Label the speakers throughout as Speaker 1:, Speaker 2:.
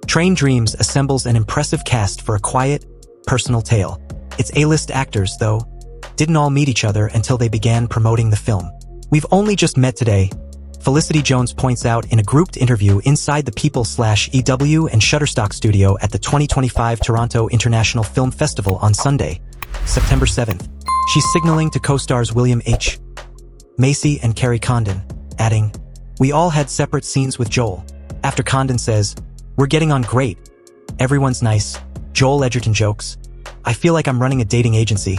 Speaker 1: Train Dreams assembles an impressive cast for a quiet, personal tale. Its A-list actors, though, didn't all meet each other until they began promoting the film. "We've only just met today," Felicity Jones points out in a grouped interview inside the People/EW and Shutterstock studio at the 2025 Toronto International Film Festival on Sunday, September 7th. She's signaling to co-stars William H. Macy and Kerry Condon, adding, "We all had separate scenes with Joel." After Condon says, "We're getting on great. Everyone's nice." Joel Edgerton jokes, "I feel like I'm running a dating agency.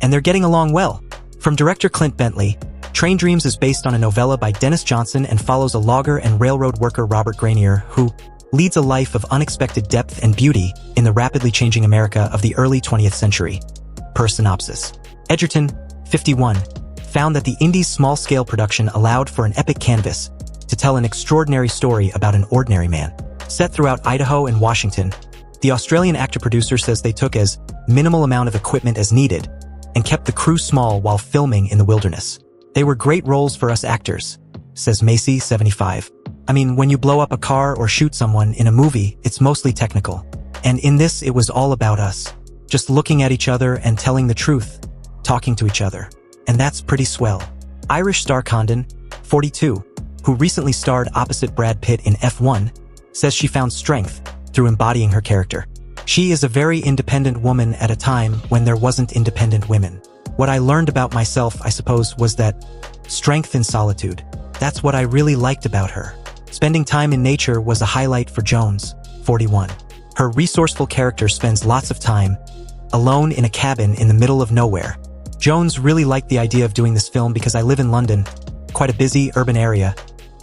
Speaker 1: And they're getting along well." From director Clint Bentley, Train Dreams is based on a novella by Denis Johnson and follows a logger and railroad worker Robert Grainier, who leads a life of unexpected depth and beauty in the rapidly changing America of the early 20th century. Per synopsis. Edgerton, 51, found that the indie's small-scale production allowed for an epic canvas to tell an extraordinary story about an ordinary man. Set throughout Idaho and Washington, the Australian actor-producer says they took as minimal amount of equipment as needed and kept the crew small while filming in the wilderness. "They were great roles for us actors," says Macy, 75. "I mean, when you blow up a car or shoot someone in a movie, it's mostly technical. And in this, it was all about us. Just looking at each other and telling the truth, talking to each other. And that's pretty swell." Irish star Condon, 42, who recently starred opposite Brad Pitt in F1, says she found strength through embodying her character. "She is a very independent woman at a time when there wasn't independent women. What I learned about myself, I suppose, was that strength in solitude. That's what I really liked about her." Spending time in nature was a highlight for Jones, 41. Her resourceful character spends lots of time alone in a cabin in the middle of nowhere. Jones really liked the idea of doing this film because I live in London, quite a busy urban area,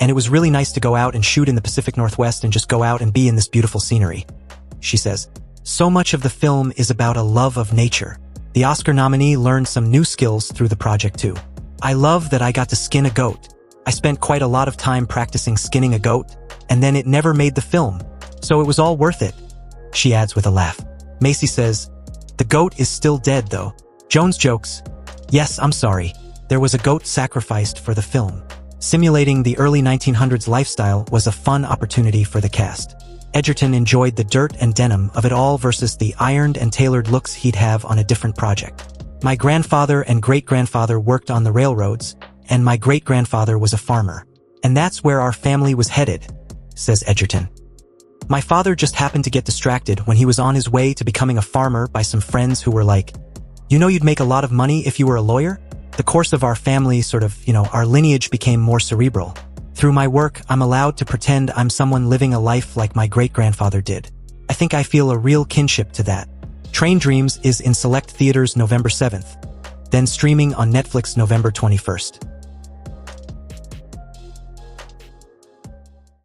Speaker 1: and it was really nice to go out and shoot in the Pacific Northwest and just go out and be in this beautiful scenery. She says, "So much of the film is about a love of nature." The Oscar nominee learned some new skills through the project too. "I love that I got to skin a goat. I spent quite a lot of time practicing skinning a goat, and then it never made the film, so it was all worth it," she adds with a laugh. Macy says, "The goat is still dead though." Jones jokes, "Yes, I'm sorry. There was a goat sacrificed for the film." Simulating the early 1900s lifestyle was a fun opportunity for the cast. Edgerton enjoyed the dirt and denim of it all versus the ironed and tailored looks he'd have on a different project. "My grandfather and great-grandfather worked on the railroads, and my great-grandfather was a farmer. And that's where our family was headed," says Edgerton. "My father just happened to get distracted when he was on his way to becoming a farmer by some friends who were like, 'You know you'd make a lot of money if you were a lawyer?' The course of our family our lineage became more cerebral. Through my work, I'm allowed to pretend I'm someone living a life like my great-grandfather did. I think I feel a real kinship to that." Train Dreams is in select theaters November 7th, then streaming on Netflix November 21st.